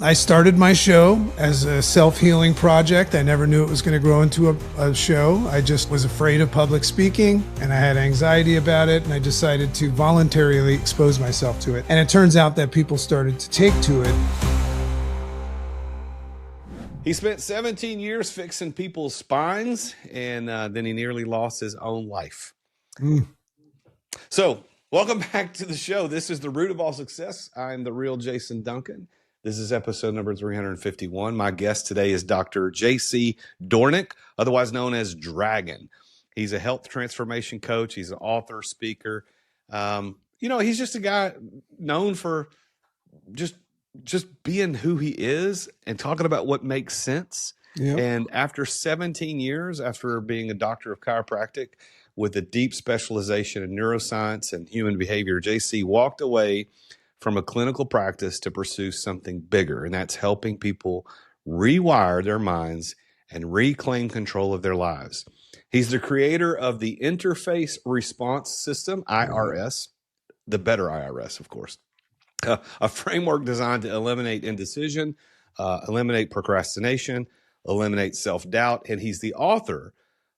I started my show as a self-healing project. I never knew it was going to grow into a show. I just was afraid of public speaking and I had anxiety about it, and I decided to voluntarily expose myself to it. And it turns out that people started to take to it. He spent 17 years fixing people's spines, and then he nearly lost his own life. So welcome back to the show. This is The Root of All Success. I'm the real Jason Duncan. This is episode number 351. My guest today is Dr. J.C. Doornick, otherwise known as Dragon. He's a health transformation coach. He's an author, speaker. He's just a guy known for just being who he is and talking about what makes sense. Yep. And after 17 years, after being a doctor of chiropractic with a deep specialization in neuroscience and human behavior, JC walked away from a clinical practice to pursue something bigger, and that's helping people rewire their minds and reclaim control of their lives. He's the creator of the Interface Response System, IRS, the better IRS, of course, a framework designed to eliminate indecision, eliminate procrastination, eliminate self-doubt, and he's the author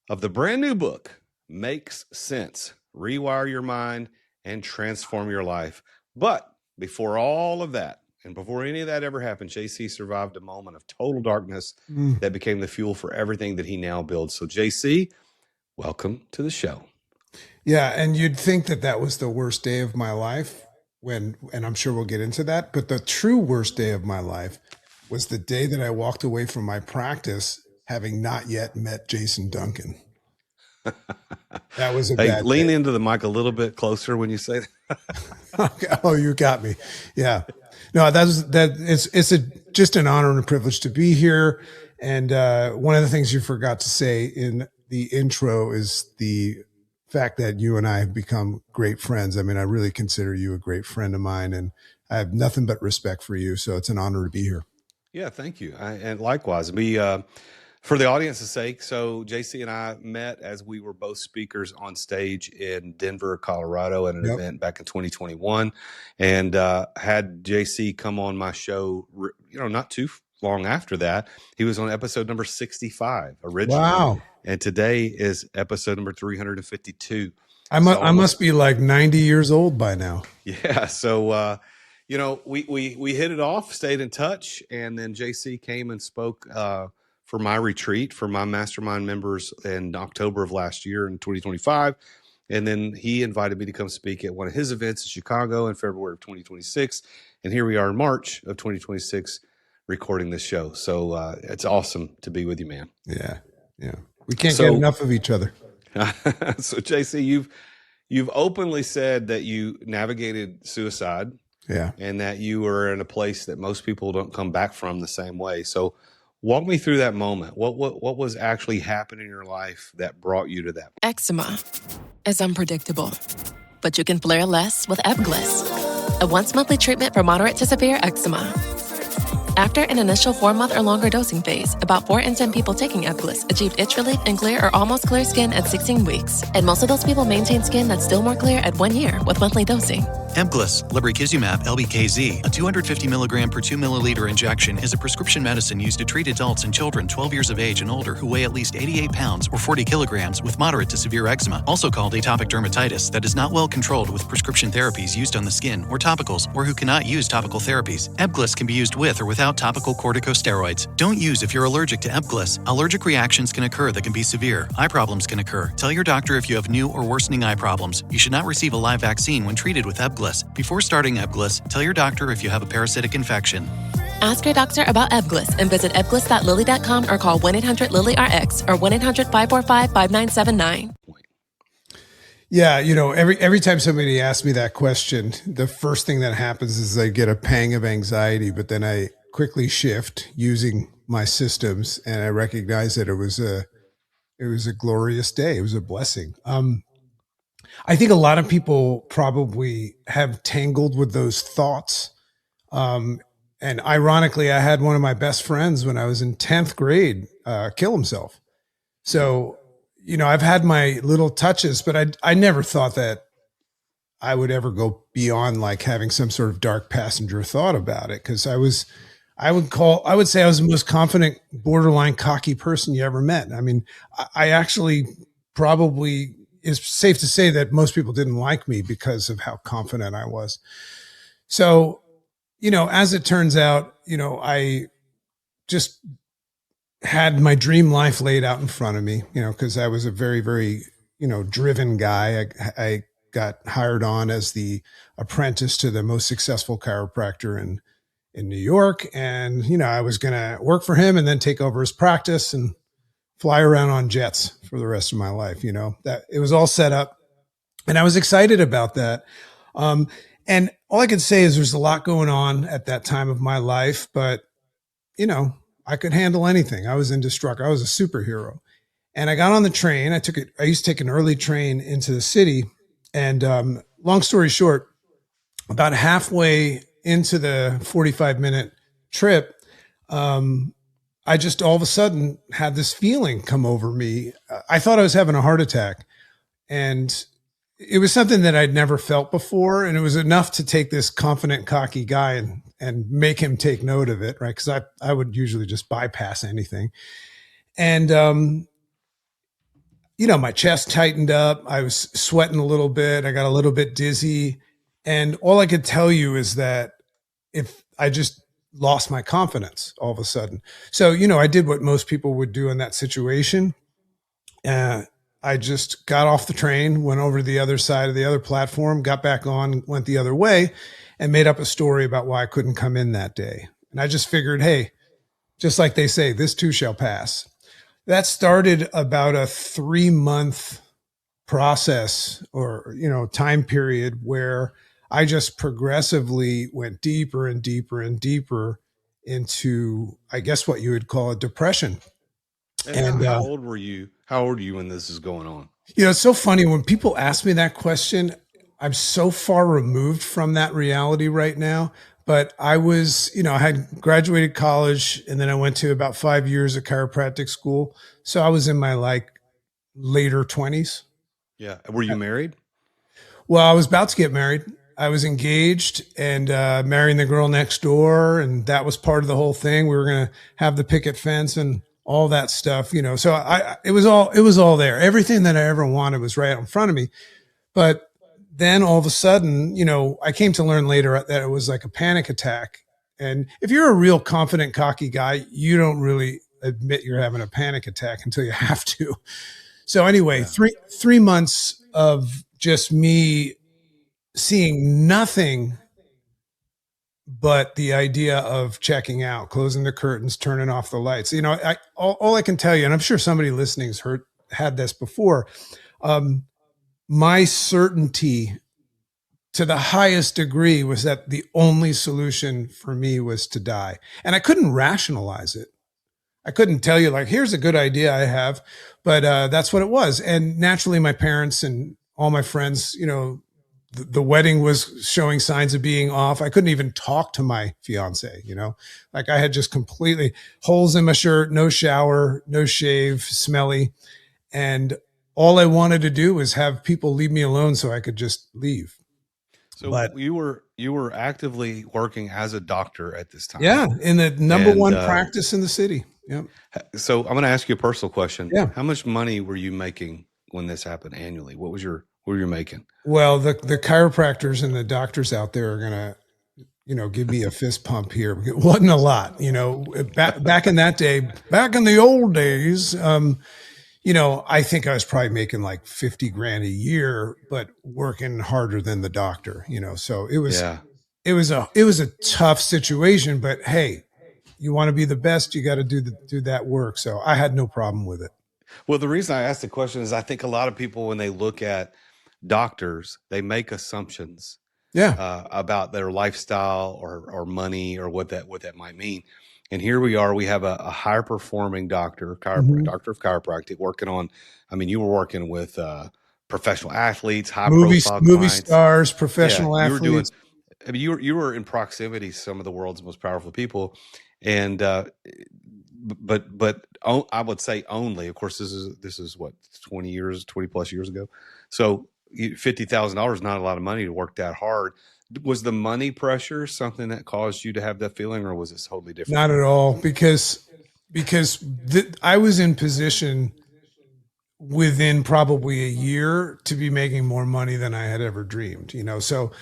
of the brand new book, Makes Sense, Rewire Your Mind and Transform Your Life. But before all of that, and before any of that ever happened, JC survived a moment of total darkness that became the fuel for everything that he now builds. So JC, welcome to the show. Yeah, and you'd think that that was the worst day of my life and I'm sure we'll get into that, but the true worst day of my life was the day that I walked away from my practice having not yet met Jason Duncan. That was a bad lean day. into the mic a little bit closer when you say that. Okay. Oh, you got me. Yeah. No, it's just an honor and a privilege to be here. And one of the things you forgot to say in the intro is the fact that you and I have become great friends. I mean, I really consider you a great friend of mine, and I have nothing but respect for you. So it's an honor to be here. Yeah, thank you. And likewise, for the audience's sake, so JC and I met as we were both speakers on stage in Denver, Colorado at an event back in 2021, and had JC come on my show, not too long after that. He was on episode number 65 originally. Wow. And today is episode number 352. I must be like 90 years old by now. Yeah. So, we hit it off, stayed in touch, and then JC came and spoke for my retreat for my mastermind members in October of last year in 2025. And then he invited me to come speak at one of his events in Chicago in February of 2026. And here we are in March of 2026 recording this show. So it's awesome to be with you, man. Yeah. Yeah. We can't get enough of each other. So JC, you've openly said that you navigated suicide. Yeah. And that you were in a place that most people don't come back from the same way. So walk me through that moment. What was actually happening in your life that brought you to that? Eczema is unpredictable, but you can flare less with Ebglyss, a once-monthly treatment for moderate to severe eczema. After an initial 4-month or longer dosing phase, about 4 in 10 people taking Ebglyss achieved itch relief and clear or almost clear skin at 16 weeks. And most of those people maintain skin that's still more clear at 1 year with monthly dosing. Ebglyss, lebrikizumab LBKZ, a 250 milligram per 2 milliliter injection, is a prescription medicine used to treat adults and children 12 years of age and older who weigh at least 88 pounds or 40 kilograms with moderate to severe eczema, also called atopic dermatitis, that is not well controlled with prescription therapies used on the skin or topicals, or who cannot use topical therapies. Ebglyss can be used with or without topical corticosteroids. Don't use if you're allergic to Ebglyss. Allergic reactions can occur that can be severe. Eye problems can occur. Tell your doctor if you have new or worsening eye problems. You should not receive a live vaccine when treated with Ebglyss. Before starting Ebglyss, tell your doctor if you have a parasitic infection. Ask your doctor about Ebglyss and visit ebglyss.lilly.com or call 1-800-LILY-RX or 1-800-545-5979. Yeah, every time somebody asks me that question, the first thing that happens is I get a pang of anxiety, but then I quickly shift using my systems and I recognize that it was a glorious day. It was a blessing. I think a lot of people probably have tangled with those thoughts. And ironically, I had one of my best friends when I was in 10th grade kill himself. So, I've had my little touches, but I never thought that I would ever go beyond like having some sort of dark passenger thought about it. Cause I was I would say I was the most confident, borderline cocky person you ever met. I mean, I actually probably, it's safe to say that most people didn't like me because of how confident I was. So, as it turns out, I just had my dream life laid out in front of me, because I was a very, very, driven guy. I got hired on as the apprentice to the most successful chiropractor in New York. And, I was going to work for him and then take over his practice and fly around on jets for the rest of my life. That it was all set up, and I was excited about that. And all I could say is there's a lot going on at that time of my life, but I could handle anything. I was indestructible. I was a superhero. And I got on the train. I used to take an early train into the city. And long story short, about halfway into the 45-minute trip, I just all of a sudden had this feeling come over me. I thought I was having a heart attack. And it was something that I'd never felt before. And it was enough to take this confident, cocky guy and make him take note of it, right? Because I would usually just bypass anything. And, my chest tightened up. I was sweating a little bit. I got a little bit dizzy. And all I could tell you is that if I just lost my confidence all of a sudden. So, I did what most people would do in that situation. I just got off the train, went over to the other side of the other platform, got back on, went the other way, and made up a story about why I couldn't come in that day. And I just figured, hey, just like they say, this too shall pass. That started about a 3-month process or, time period where I just progressively went deeper and deeper and deeper into, I guess, what you would call a depression. And how old were you? How old are you when this is going on? It's so funny when people ask me that question. I'm so far removed from that reality right now. But I was, I had graduated college and then I went to about 5 years of chiropractic school. So I was in my later 20s. Yeah. Were you married? Well, I was about to get married. I was engaged and marrying the girl next door. And that was part of the whole thing. We were going to have the picket fence and all that stuff, so it was all there. Everything that I ever wanted was right in front of me. But then all of a sudden, I came to learn later that it was like a panic attack. And if you're a real confident, cocky guy, you don't really admit you're having a panic attack until you have to. So anyway, yeah. three months of just me seeing nothing but the idea of checking out, closing the curtains, turning off the lights. All I can tell you, and I'm sure somebody listening's had this before, my certainty to the highest degree was that the only solution for me was to die. And I couldn't rationalize it. I couldn't tell you here's a good idea I have, but that's what it was. And naturally my parents and all my friends, the wedding was showing signs of being off. I couldn't even talk to my fiance, I had just completely holes in my shirt, no shower, no shave, smelly. And all I wanted to do was have people leave me alone so I could just leave. So you were actively working as a doctor at this time. Yeah. In the number one practice in the city. Yep. So I'm going to ask you a personal question. Yeah. How much money were you making when this happened annually? What were you making? Well, the chiropractors and the doctors out there are going to, give me a fist pump here. It wasn't a lot, back in that day, back in the old days, I think I was probably making like 50 grand a year, but working harder than the doctor, so it was, it was a tough situation, but hey, you want to be the best, you got to do that work. So I had no problem with it. Well, the reason I asked the question is I think a lot of people, when they look at doctors, they make assumptions about their lifestyle or money or what that might mean. And here we are, we have a higher performing doctor of chiropractic working on, you were working with professional athletes, movie stars, professional athletes. You were in proximity to some of the world's most powerful people. And, but I would say only, of course, this is what, 20 plus years ago. So $50,000 is not a lot of money to work that hard. Was the money pressure something that caused you to have that feeling, or was it totally different? Not at all, because I was in position within probably a year to be making more money than I had ever dreamed, so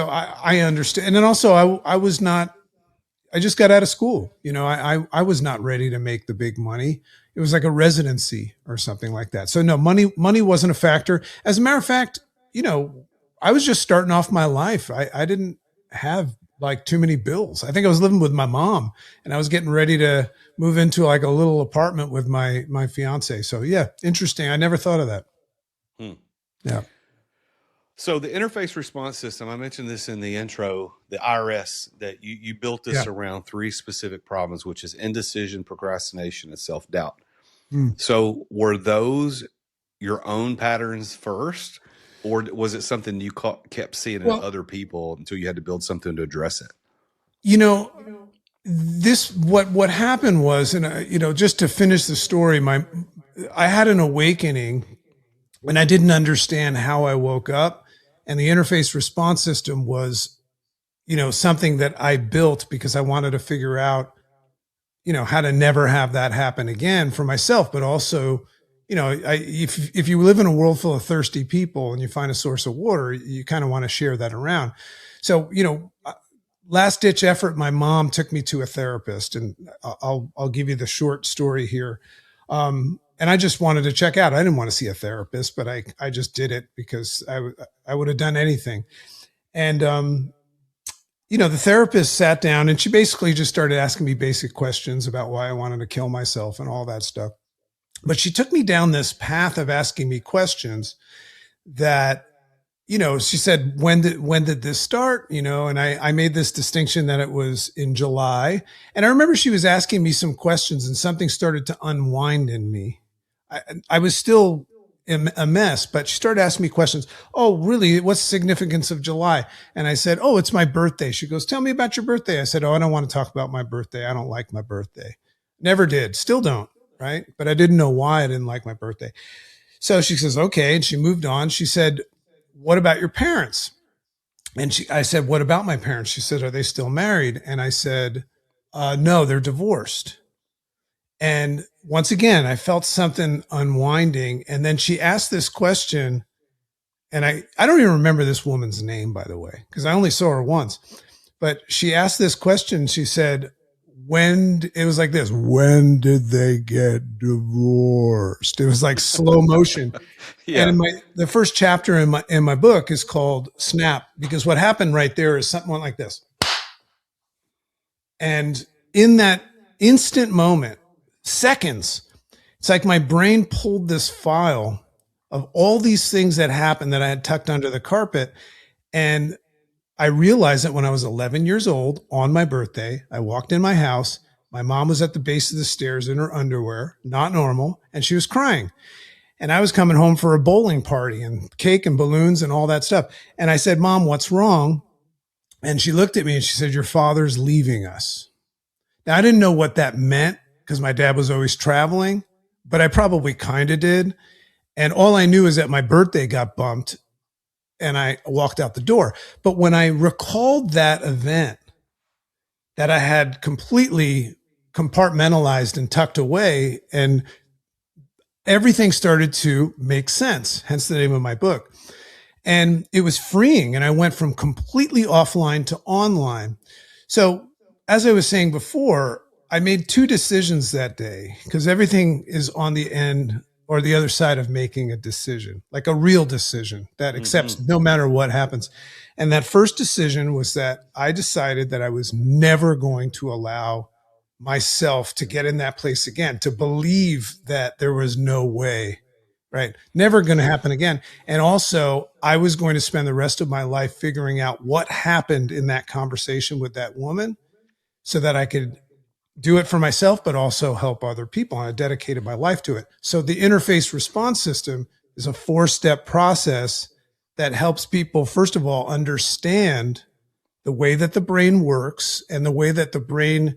I understand. And then also I just got out of school. I was not ready to make the big money. It was like a residency or something like that. So no, money wasn't a factor. As a matter of fact, I was just starting off my life. I didn't have like too many bills. I think I was living with my mom, and I was getting ready to move into like a little apartment with my fiance. So yeah, interesting. I never thought of that. Yeah. So the interface response system, I mentioned this in the intro, the IRS, that you built this around 3 specific problems, which is indecision, procrastination, and self-doubt. So were those your own patterns first, or was it something you kept seeing in other people until you had to build something to address it? What happened was, and just to finish the story, I had an awakening, and I didn't understand how I woke up. And the interface response system was, something that I built because I wanted to figure out, how to never have that happen again for myself, but also, if you live in a world full of thirsty people and you find a source of water, you kind of want to share that around. So, last ditch effort, my mom took me to a therapist, and I'll give you the short story here. And I just wanted to check out. I didn't want to see a therapist, but I just did it because I would have done anything. And, the therapist sat down, and she basically just started asking me basic questions about why I wanted to kill myself and all that stuff. But she took me down this path of asking me questions that, she said, when did this start? And I made this distinction that it was in July. And I remember she was asking me some questions, and something started to unwind in me. I was still a mess, but she started asking me questions. Oh, really? What's the significance of July? And I said, oh, it's my birthday. She goes, tell me about your birthday. I said, oh, I don't want to talk about my birthday. I don't like my birthday. Never did. Still don't. Right. But I didn't know why I didn't like my birthday. So she says, okay. And she moved on. She said, what about your parents? And I said, what about my parents? She said, are they still married? And I said, no, they're divorced. And once again, I felt something unwinding. And then she asked this question, and I don't even remember this woman's name, by the way, because I only saw her once. But she asked this question. She said, it was like this, when did they get divorced? It was like slow motion. Yeah. And the first chapter in my book is called Snap, because what happened right there is something like this. And in that instant moment, seconds, it's like my brain pulled this file of all these things that happened that I had tucked under the carpet. And I realized that when I was 11 years old on my birthday, I walked in my house. My mom was at the base of the stairs in her underwear, not normal, and she was crying. And I was coming home for a bowling party and cake and balloons and all that stuff. And I said, Mom, what's wrong? And she looked at me and she said, your father's leaving us. Now, I didn't know what that meant because my dad was always traveling, but I probably kind of did. And all I knew is that my birthday got bumped and I walked out the door. But when I recalled that event that I had completely compartmentalized and tucked away, and everything started to make sense, hence the name of my book. And it was freeing. And I went from completely offline to online. So as I was saying before, I made 2 decisions that day, because everything is on the end or the other side of making a decision, like a real decision that accepts no matter what happens. And that first decision was that I decided that I was never going to allow myself to get in that place again, to believe that there was no way, right? Never going to happen again. And also, I was going to spend the rest of my life figuring out what happened in that conversation with that woman so that I could do it for myself, but also help other people. And I dedicated my life to it. So the interface response system is a 4-step process that helps people, first of all, understand the way that the brain works and the way that the brain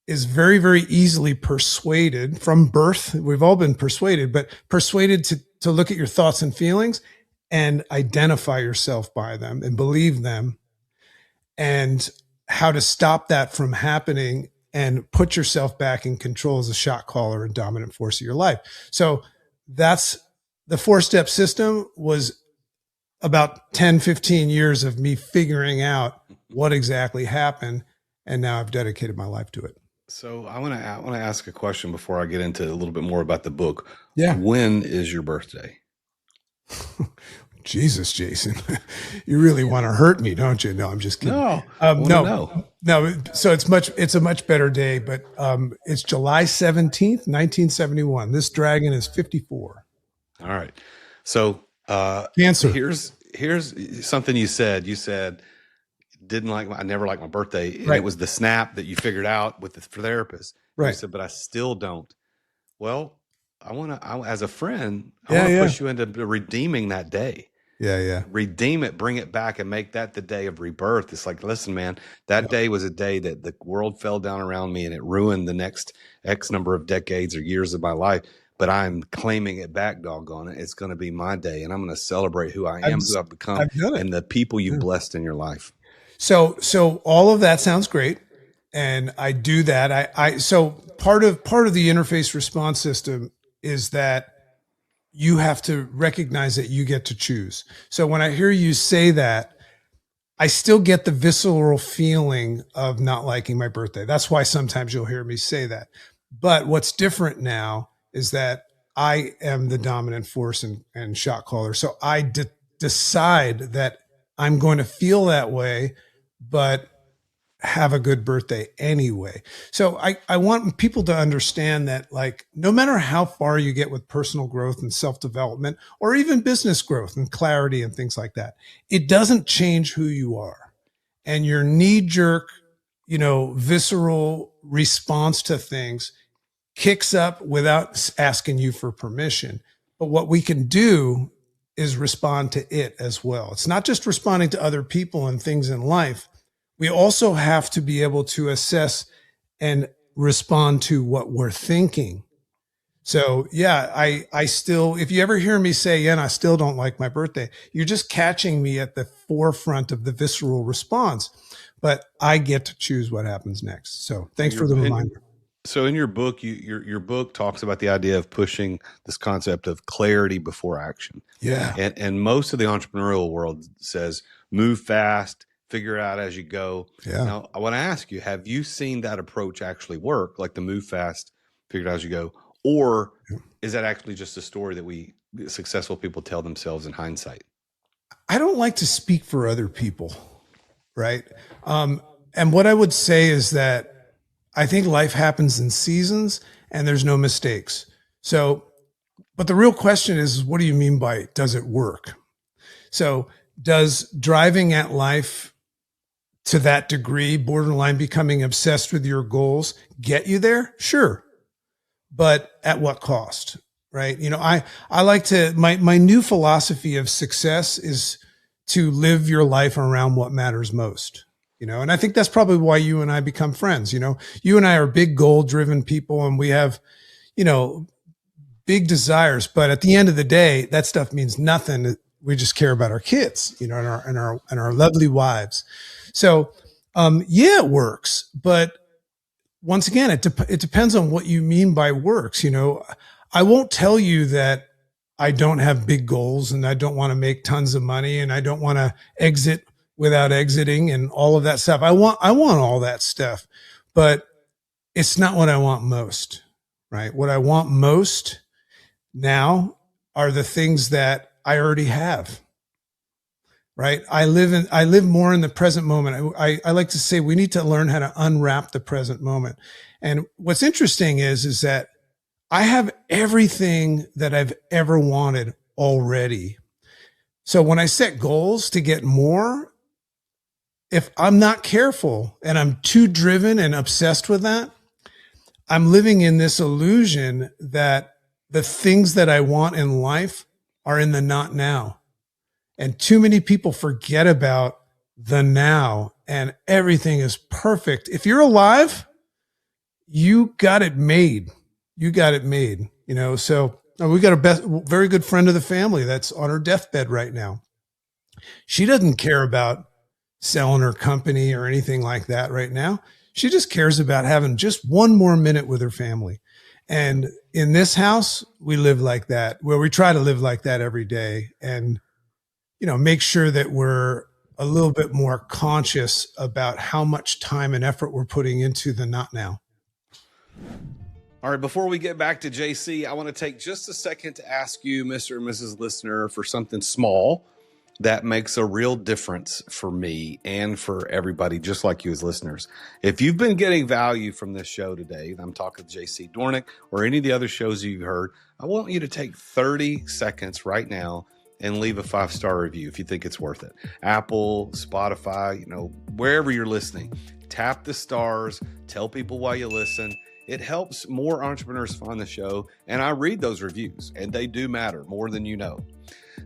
is very, very easily persuaded from birth. We've all been persuaded, but persuaded to look at your thoughts and feelings and identify yourself by them and believe them. and how to stop that from happening and put yourself back in control as a shot caller and dominant force of your life. So that's the 4-step system. Was about 10, 15 years of me figuring out what exactly happened. And now I've dedicated my life to it. So I want to ask a question before I get into a little bit more about the book. Yeah. When is your birthday? Jesus, Jason, you really want to hurt me, don't you? No, I'm just kidding. No. So it's a much better day, but it's July 17th, 1971. This dragon is 54. All right. So Cancer. Here's something you said. You said I never liked my birthday. And It was the snap that you figured out with the therapist. Right. You said, but I still don't. Well, as a friend, I want to push you into redeeming that day. Yeah. Redeem it, bring it back, and make that the day of rebirth. It's like, listen, man, that day was a day that the world fell down around me and it ruined the next X number of decades or years of my life. But I'm claiming it back, doggone it. It's going to be my day, and I'm going to celebrate who I am, who I've become, and the people you've blessed in your life. So all of that sounds great, and I do that. So part of the interface response system is that you have to recognize that you get to choose. So when I hear you say that, I still get the visceral feeling of not liking my birthday. That's why sometimes you'll hear me say that. But what's different now is that I am the dominant force and shot caller. So I decide that I'm going to feel that way, but have a good birthday anyway. So I want people to understand that, like, no matter how far you get with personal growth and self-development, or even business growth and clarity and things like that, it doesn't change who you are. And your knee-jerk, visceral response to things kicks up without asking you for permission. But what we can do is respond to it as well. It's not just responding to other people and things in life. We also have to be able to assess and respond to what we're thinking. So yeah, I still, if you ever hear me say, and I still don't like my birthday, you're just catching me at the forefront of the visceral response, but I get to choose what happens next. So thanks for the reminder. So in your book, your book talks about the idea of pushing this concept of clarity before action. Yeah. And most of the entrepreneurial world says, move fast, figure it out as you go. Yeah. Now, I want to ask you, have you seen that approach actually work, like the move fast, figure it out as you go? Or is that actually just a story that successful people tell themselves in hindsight? I don't like to speak for other people, right? And what I would say is that I think life happens in seasons and there's no mistakes. So, but the real question is, what do you mean by, does it work? So does driving at life to that degree, borderline becoming obsessed with your goals, get you there? Sure. But at what cost, right? I like to, my new philosophy of success is to live your life around what matters most, and I think that's probably why you and I become friends. You and I are big goal driven people, and we have, big desires, but at the end of the day, that stuff means nothing. We just care about our kids, and our lovely wives. So, yeah, it works. But once again, it depends on what you mean by works. I won't tell you that I don't have big goals and I don't want to make tons of money and I don't want to exit without exiting and all of that stuff. I want all that stuff, but it's not what I want most, right? What I want most now are the things that I already have. Right. I live more in the present moment. I like to say we need to learn how to unwrap the present moment. And what's interesting is that I have everything that I've ever wanted already. So when I set goals to get more, if I'm not careful and I'm too driven and obsessed with that, I'm living in this illusion that the things that I want in life are in the not now. And too many people forget about the now, and everything is perfect. If you're alive, you got it made. So we got a very good friend of the family that's on her deathbed right now. She doesn't care about selling her company or anything like that right now. She just cares about having just one more minute with her family. And in this house, we live like that, where we try to live like that every day and, make sure that we're a little bit more conscious about how much time and effort we're putting into the not now. All right, before we get back to JC, I want to take just a second to ask you, Mr. and Mrs. Listener, for something small that makes a real difference for me and for everybody, just like you as listeners. If you've been getting value from this show today, I'm talking to JC Doornick or any of the other shows you've heard, I want you to take 30 seconds right now and leave a 5-star review if you think it's worth it. Apple, Spotify, wherever you're listening, tap the stars, tell people why you listen. It helps more entrepreneurs find the show, and I read those reviews, and they do matter more than you know.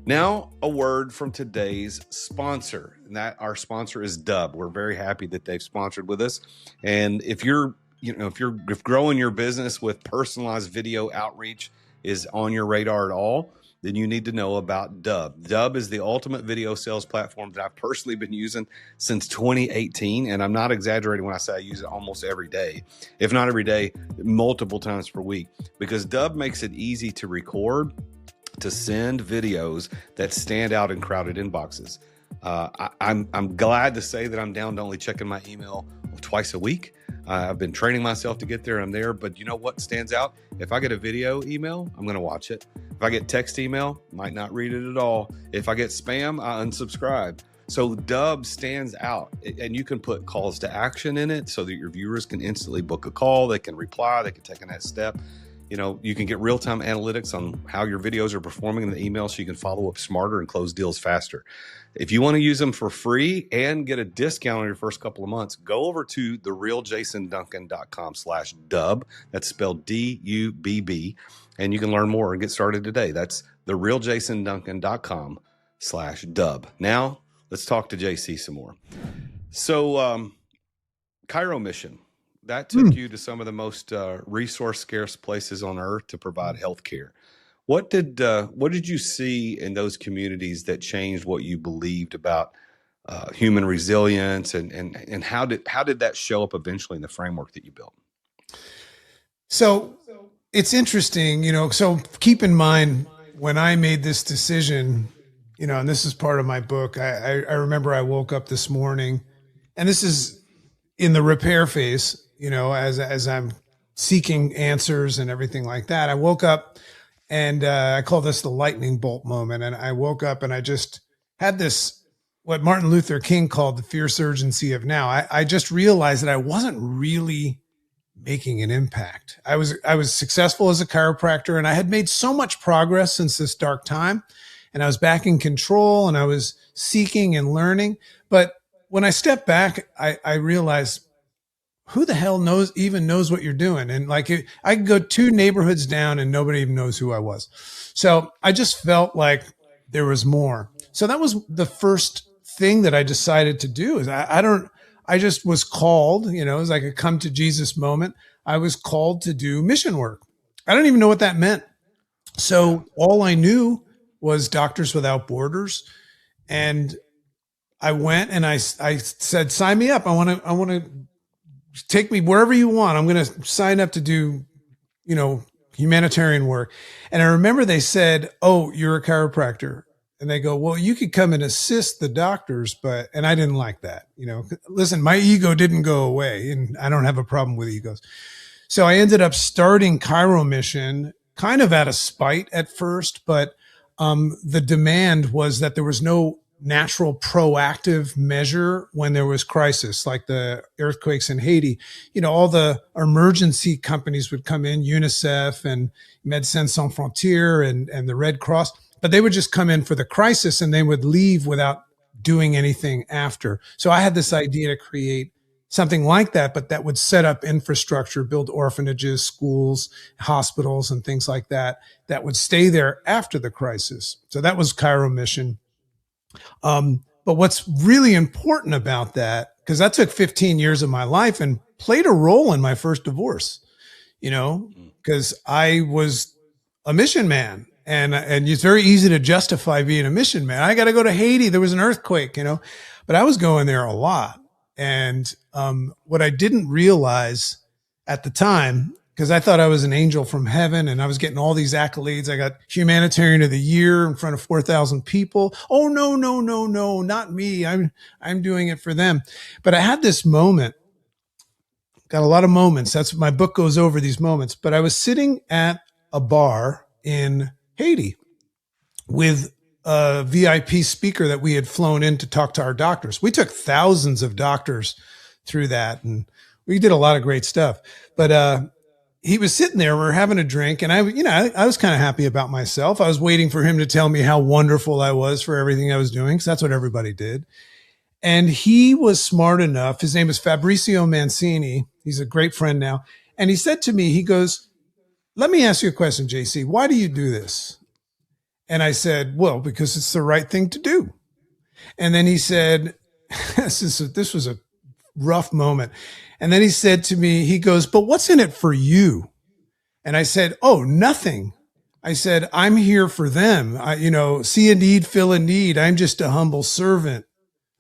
Now, a word from today's sponsor, and that our sponsor is Dub. We're very happy that they've sponsored with us. And if if growing your business with personalized video outreach is on your radar at all, then you need to know about Dub. Dub is the ultimate video sales platform that I've personally been using since 2018. And I'm not exaggerating when I say I use it almost every day, if not every day, multiple times per week, because Dub makes it easy to record, to send videos that stand out in crowded inboxes. I'm glad to say that I'm down to only checking my email twice a week. I've been training myself to get there. I'm there. But you know what stands out? If I get a video email, I'm going to watch it. If I get text email, might not read it at all. If I get spam, I unsubscribe. So Dub stands out, and you can put calls to action in it so that your viewers can instantly book a call. They can reply. They can take a next step. You can get real-time analytics on how your videos are performing in the email so you can follow up smarter and close deals faster. If you want to use them for free and get a discount on your first couple of months, go over to therealjasonduncan.com/dub. That's spelled D-U-B-B. And you can learn more and get started today. That's therealjasonduncan.com/dub. Now, let's talk to JC some more. So, Cairo Mission. That took you to some of the most resource scarce places on earth to provide health care. What did you see in those communities that changed what you believed about human resilience, and how did that show up eventually in the framework that you built? So it's interesting, so keep in mind when I made this decision, and this is part of my book, I remember I woke up this morning, and this is in the repair phase, as I'm seeking answers and everything like that. I woke up and I call this the lightning bolt moment. And I woke up and I just had this, what Martin Luther King called the fierce urgency of now. I just realized that I wasn't really making an impact. I was successful as a chiropractor, and I had made so much progress since this dark time, and I was back in control, and I was seeking and learning. But when I stepped back, I realized, who the hell knows what you're doing? And I could go 2 neighborhoods down and nobody even knows who I was. So I just felt like there was more. So that was the first thing that I decided to do. Is I just was called, it was like a come to Jesus moment. I was called to do mission work. I don't even know what that meant. So all I knew was Doctors Without Borders. And I went and I said, sign me up. I want to take me wherever you want. I'm going to sign up to do, humanitarian work. And I remember they said, oh, you're a chiropractor. And they go, well, you could come and assist the doctors, and I didn't like that. Listen, my ego didn't go away, and I don't have a problem with egos. So I ended up starting Cairo Mission kind of out of spite at first, but the demand was that there was no natural proactive measure when there was crisis, like the earthquakes in Haiti. All the emergency companies would come in, UNICEF and Médecins Sans Frontières and the Red Cross, but they would just come in for the crisis and they would leave without doing anything after. So I had this idea to create something like that, but that would set up infrastructure, build orphanages, schools, hospitals, and things like that would stay there after the crisis. So that was Cairo Mission. But what's really important about that, because that took 15 years of my life and played a role in my first divorce, because I was a mission man And it's very easy to justify being a mission man. I got to go to Haiti. There was an earthquake, but I was going there a lot. And what I didn't realize at the time, because I thought I was an angel from heaven and I was getting all these accolades. I got humanitarian of the year in front of 4,000 people. Oh, no, not me. I'm doing it for them. But I had this moment, got a lot of moments. That's my book goes over these moments. But I was sitting at a bar in Haiti with a VIP speaker that we had flown in to talk to our doctors. We took thousands of doctors through that and we did a lot of great stuff. But he was sitting there, we were having a drink, and I was kind of happy about myself. I was waiting for him to tell me how wonderful I was for everything I was doing, because that's what everybody did. And he was smart enough. His name is Fabrizio Mancini. He's a great friend now. And he said to me, he goes, "Let me ask you a question, JC. Why do you do this?" And I said, "Well, because it's the right thing to do." And then he said, this was a rough moment. And then he said to me, he goes, "But what's in it for you?" And I said, "Oh, nothing." I said, "I'm here for them. See a need, fill a need. I'm just a humble servant,"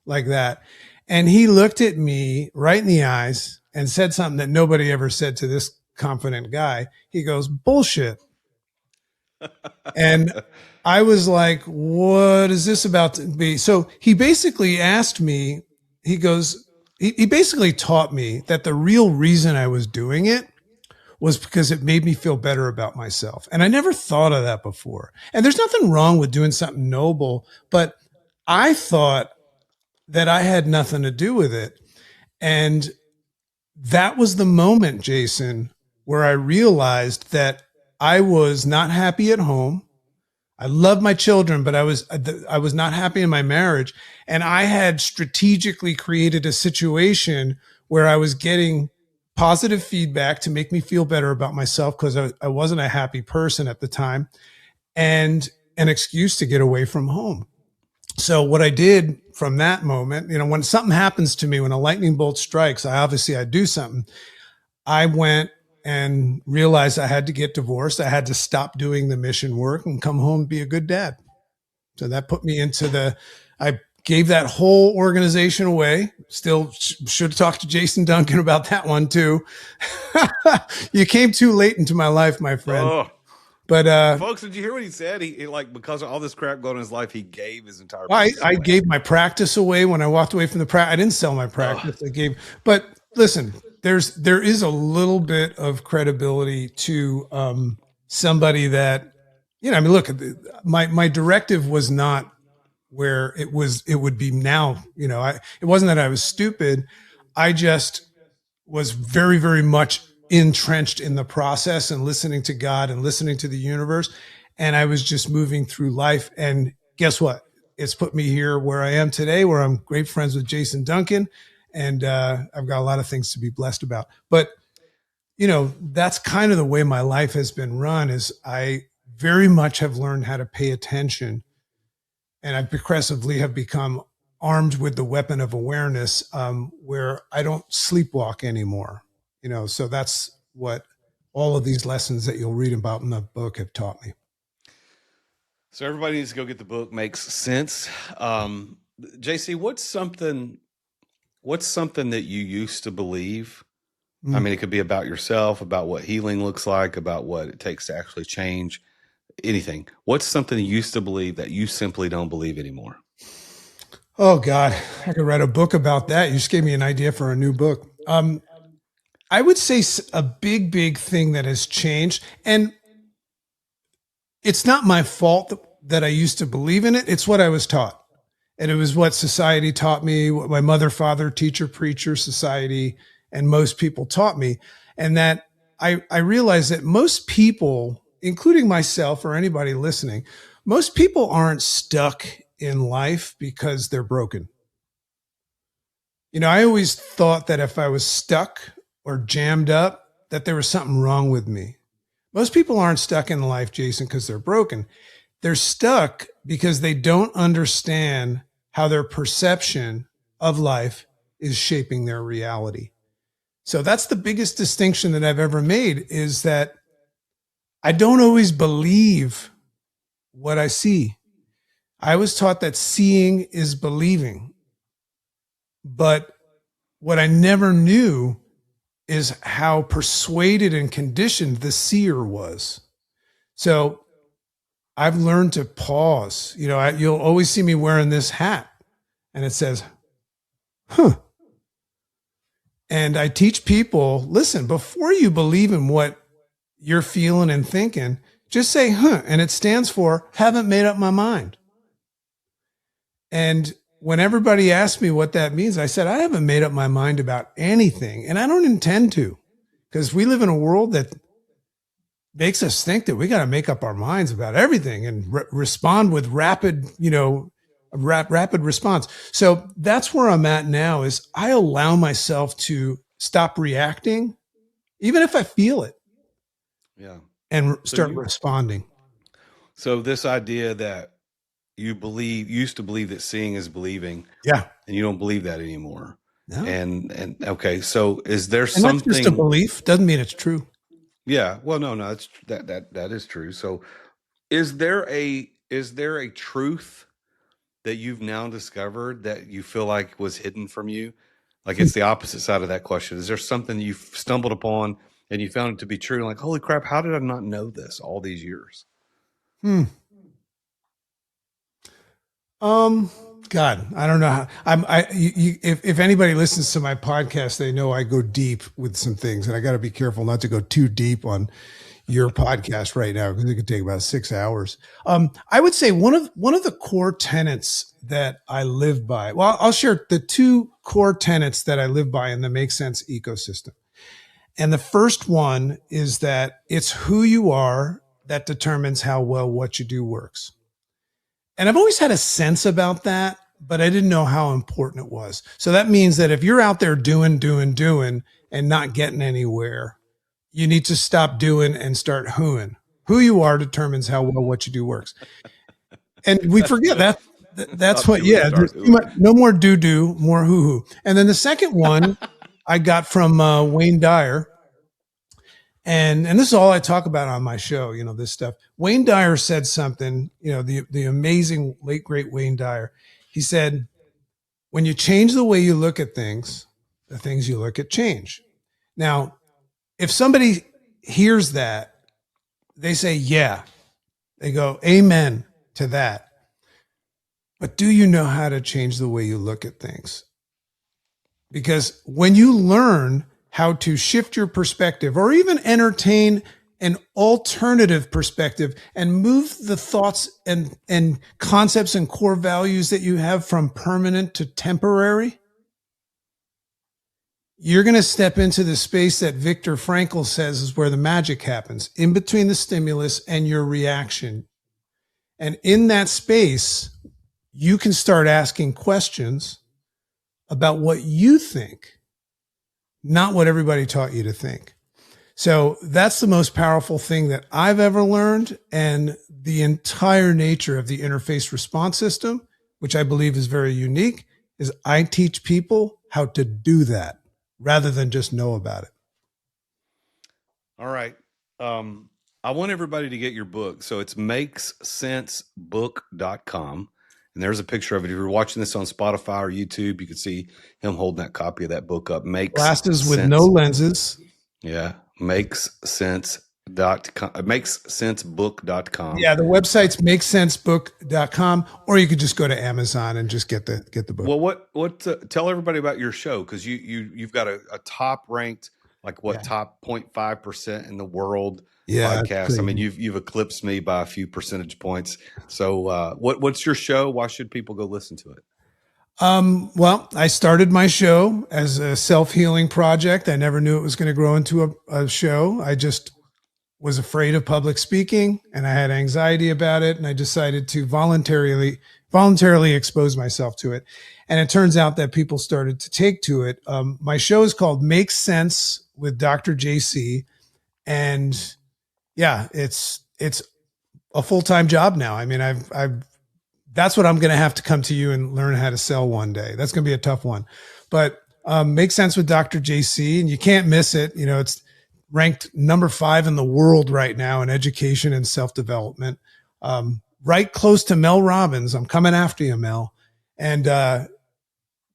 like that. And he looked at me right in the eyes and said something that nobody ever said to this confident guy. He goes, "Bullshit." And I was like, what is this about to be? So he basically asked me, he goes, he basically taught me that the real reason I was doing it was because it made me feel better about myself. And I never thought of that before. And there's nothing wrong with doing something noble, but I thought that I had nothing to do with it. And that was the moment, Jason, where I realized that I was not happy at home. I love my children, but I was not happy in my marriage. And I had strategically created a situation where I was getting positive feedback to make me feel better about myself, because I wasn't a happy person at the time, and an excuse to get away from home. So what I did from that moment, when something happens to me, when a lightning bolt strikes, I do something. I went and realized I had to get divorced. I had to stop doing the mission work and come home and be a good dad. So that put me into I gave that whole organization away. Still should have talked to Jason Duncan about that one too. You came too late into my life, my friend. Oh. But folks, did you hear what he said? He because of all this crap going on in his life, he gave his entire business away. I gave my practice away when I walked away from the practice. I didn't sell my practice. But listen, there is a little bit of credibility to somebody that, look, my directive was not where it would be now. It wasn't that I was stupid. I just was very, very much entrenched in the process and listening to God and listening to the universe. And I was just moving through life. And guess what? It's put me here where I am today, where I'm great friends with Jason Duncan. And I've got a lot of things to be blessed about. But, that's kind of the way my life has been run, is I very much have learned how to pay attention. And I progressively have become armed with the weapon of awareness, where I don't sleepwalk anymore. So that's what all of these lessons that you'll read about in the book have taught me. So everybody needs to go get the book. Makes sense. JC, what's something that you used to believe? I mean, it could be about yourself, about what healing looks like, about what it takes to actually change anything. What's something you used to believe that you simply don't believe anymore? Oh God, I could write a book about that. You just gave me an idea for a new book. I would say a big, big thing that has changed, and it's not my fault that I used to believe in it. It's what I was taught. And it was what society taught me, what my mother, father, teacher, preacher, society, and most people taught me. And that I realized that most people, including myself or anybody listening, most people aren't stuck in life because they're broken. I always thought that if I was stuck or jammed up, that there was something wrong with me. Most people aren't stuck in life, Jason, because they're broken. They're stuck because they don't understand how their perception of life is shaping their reality. So that's the biggest distinction that I've ever made, is that I don't always believe what I see. I was taught that seeing is believing. But what I never knew is how persuaded and conditioned the seer was. So I've learned to pause. You'll always see me wearing this hat and it says, huh. And I teach people, listen, before you believe in what you're feeling and thinking, just say, huh. And it stands for haven't made up my mind. And when everybody asked me what that means, I said, I haven't made up my mind about anything. And I don't intend to, because we live in a world that makes us think that we got to make up our minds about everything and respond with rapid response. So that's where I'm at now, is I allow myself to stop reacting, even if I feel it. Yeah. And start responding. So this idea that you used to believe that seeing is believing. Yeah. And you don't believe that anymore. No. And okay. So is there something? That's just a belief. Doesn't mean it's true. Yeah. Well, no, it's that is true. So is there a truth that you've now discovered that you feel like was hidden from you? Like it's the opposite side of that question. Is there something you've stumbled upon and you found it to be true? Like, holy crap, how did I not know this all these years? God, I don't know how if anybody listens to my podcast, they know I go deep with some things, and I got to be careful not to go too deep on your podcast right now, because it could take about 6 hours. I would say one of the core tenets that I live by. Well, I'll share the two core tenets that I live by in the Make Sense ecosystem. And the first one is that it's who you are that determines how well what you do works. And I've always had a sense about that, but I didn't know how important it was. So that means that if you're out there doing and not getting anywhere, you need to stop doing and start whoing. Who you are determines how well what you do works. And we forget that. That's what, no more do, more hoo. And then the second one I got from Wayne Dyer. And this is all I talk about on my show, this stuff. Wayne Dyer said something, the amazing late, great Wayne Dyer. He said, when you change the way you look at things, the things you look at change. Now, if somebody hears that, they say, yeah, they go, amen to that. But do you know how to change the way you look at things? Because when you learn how to shift your perspective or even entertain an alternative perspective and move the thoughts and concepts and core values that you have from permanent to temporary, you're going to step into the space that Viktor Frankl says is where the magic happens, in between the stimulus and your reaction. And in that space, you can start asking questions about what you think, not what everybody taught you to think. So that's the most powerful thing that I've ever learned. And the entire nature of the interface response system, which I believe is very unique, is I teach people how to do that rather than just know about it. All right. I want everybody to get your book. So it's makessensebook.com. And there's a picture of it. If you're watching this on Spotify or YouTube, you can see him holding that copy of that book up. Glasses with no lenses. Yeah. makessensebook.com. Yeah, the website's makessensebook.com, or you could just go to Amazon and just get the book. Well, tell everybody about your show, because you've got a top ranked, top 0.5% in the world podcast. I mean, you've eclipsed me by a few percentage points. So what's your show? Why should people go listen to it? Well, I started my show as a self-healing project. I never knew it was going to grow into a show. I just was afraid of public speaking and I had anxiety about it. And I decided to voluntarily expose myself to it. And it turns out that people started to take to it. My show is called Make Sense with Dr. JC. And yeah, it's a full-time job now. I mean, that's what I'm going to have to come to you and learn how to sell one day. That's going to be a tough one, but Make Sense with Dr. JC, and you can't miss it. It's ranked number 5 in the world right now in education and self-development. right close to Mel Robbins. I'm coming after you, Mel. And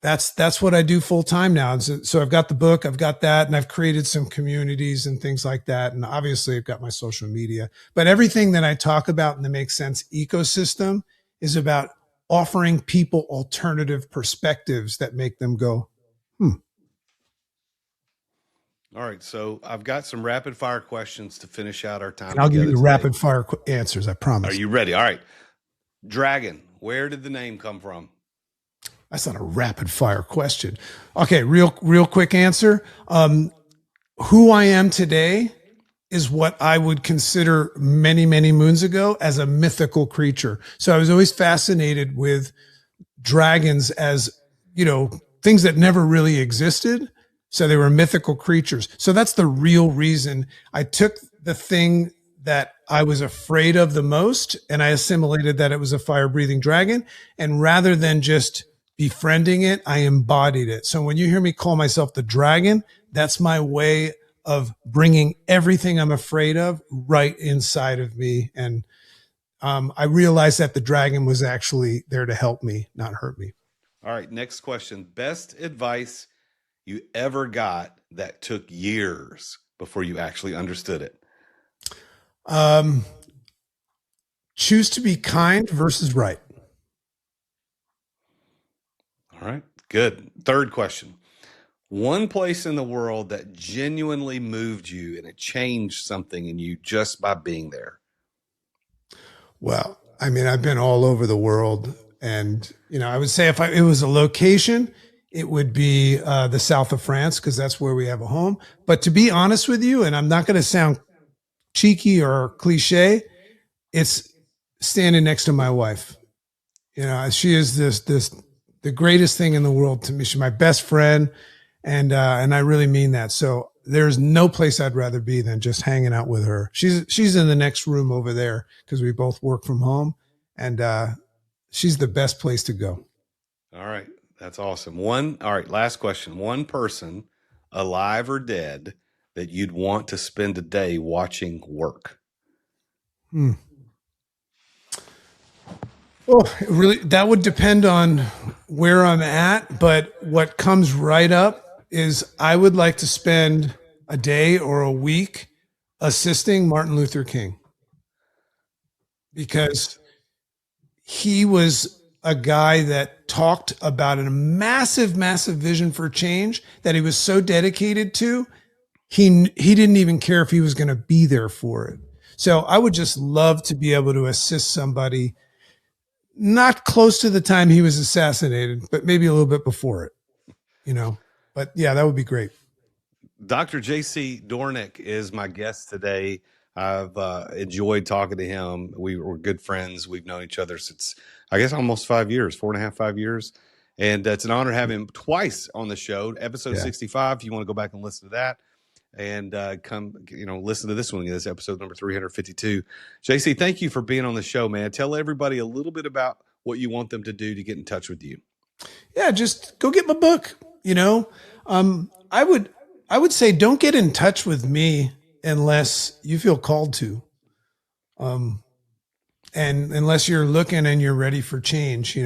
that's what I do full time now. And so I've got the book, I've got that, and I've created some communities and things like that. And obviously I've got my social media, but everything that I talk about in the Make Sense ecosystem is about offering people alternative perspectives that make them go, All right, so I've got some rapid fire questions to finish out our time. And I'll give you together the today. rapid fire answers. I promise. Are you ready? All right. Dragon, where did the name come from? That's not a rapid fire question. Okay. Real quick answer. Who I am today is what I would consider many, many moons ago as a mythical creature. So I was always fascinated with dragons as, things that never really existed. So they were mythical creatures. So that's the real reason I took the thing that I was afraid of the most and I assimilated that it was a fire breathing dragon. And rather than just befriending it, I embodied it. So when you hear me call myself the dragon, that's my way of bringing everything I'm afraid of right inside of me. And I realized that the dragon was actually there to help me, not hurt me. All right, next question. Best advice you ever got that took years before you actually understood it? Choose to be kind versus right. All right, good. Third question. One place in the world that genuinely moved you and it changed something in you just by being there. Well, I mean, I've been all over the world, and I would say if it was a location, it would be the south of France, because that's where we have a home. But to be honest with you, and I'm not going to sound cheeky or cliche, it's standing next to my wife. She is the greatest thing in the world to me. She's my best friend, and I really mean that. So there's no place I'd rather be than just hanging out with her. She's in the next room over there because we both work from home, and she's the best place to go. All right. That's awesome. All right, last question. One person, alive or dead, that you'd want to spend a day watching work. Well, really, that would depend on where I'm at. But what comes right up is I would like to spend a day or a week assisting Martin Luther King, because he was a guy that talked about a massive, massive vision for change that he was so dedicated to. He didn't even care if he was going to be there for it. So I would just love to be able to assist somebody, not close to the time he was assassinated, but maybe a little bit before it, but yeah, that would be great. Dr. J.C. Doornick is my guest today. I've enjoyed talking to him. We're good friends. We've known each other since, I guess, almost 5 years, 4.5, 5 years. And it's an honor to have him twice on the show. Episode 65, if you want to go back and listen to that, and come, listen to this one. This episode number 352. JC, thank you for being on the show, man. Tell everybody a little bit about what you want them to do to get in touch with you. Yeah, just go get my book. I would say don't get in touch with me unless you feel called to, and unless you're looking and you're ready for change.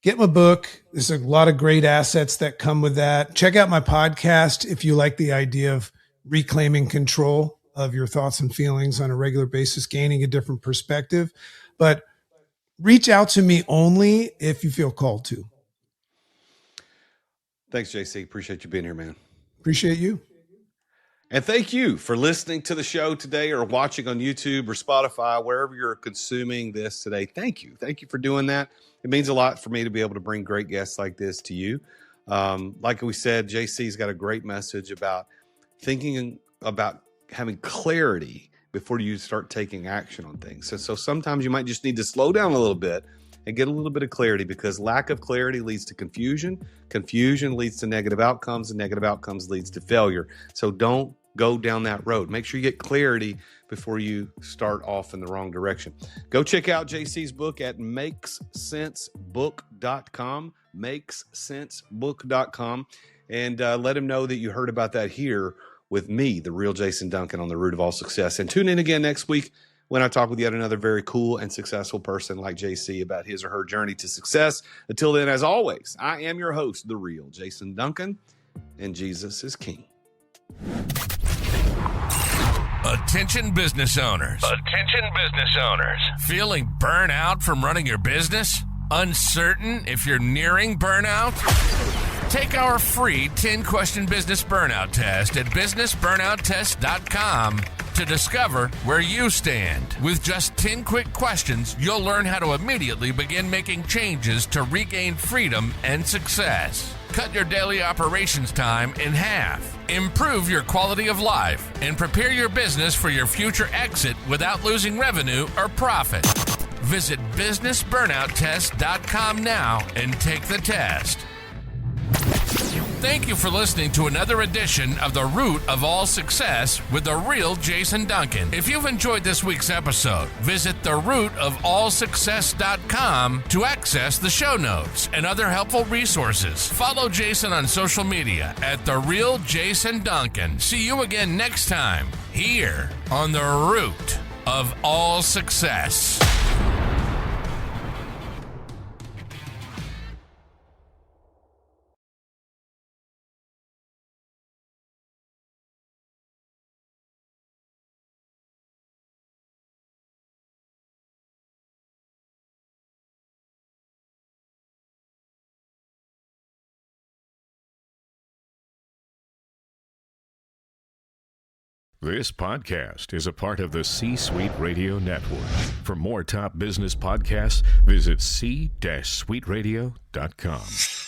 Get my book. There's a lot of great assets that come with that. Check out my podcast if you like the idea of reclaiming control of your thoughts and feelings on a regular basis, gaining a different perspective. But reach out to me only if you feel called to. Thanks, JC. Appreciate you being here, man. Appreciate you. And thank you for listening to the show today, or watching on YouTube or Spotify, wherever you're consuming this today. Thank you. Thank you for doing that. It means a lot for me to be able to bring great guests like this to you. Like we said, JC's got a great message about thinking about having clarity before you start taking action on things. So sometimes you might just need to slow down a little bit and get a little bit of clarity, because lack of clarity leads to confusion. Confusion leads to negative outcomes, and negative outcomes leads to failure. So don't go down that road. Make sure you get clarity before you start off in the wrong direction. Go check out JC's book at makesensebook.com, makesensebook.com, and let him know that you heard about that here with me, the real Jason Duncan, on the Root of All Success. And tune in again next week when I talk with yet another very cool and successful person like JC about his or her journey to success. Until then, as always, I am your host, the real Jason Duncan, and Jesus is King. Attention business owners. Attention business owners. Feeling burnout from running your business? Uncertain if you're nearing burnout? Take our free 10-question business burnout test at businessburnouttest.com to discover where you stand. With just 10 quick questions, you'll learn how to immediately begin making changes to regain freedom and success. Cut your daily operations time in half, improve your quality of life, and prepare your business for your future exit without losing revenue or profit. Visit businessburnouttest.com now and take the test. Thank you for listening to another edition of The Root of All Success with the real Jason Duncan. If you've enjoyed this week's episode, visit therootofallsuccess.com to access the show notes and other helpful resources. Follow Jason on social media at The Real Jason Duncan. See you again next time here on The Root of All Success. This podcast is a part of the C-Suite Radio Network. For more top business podcasts, visit c-suiteradio.com.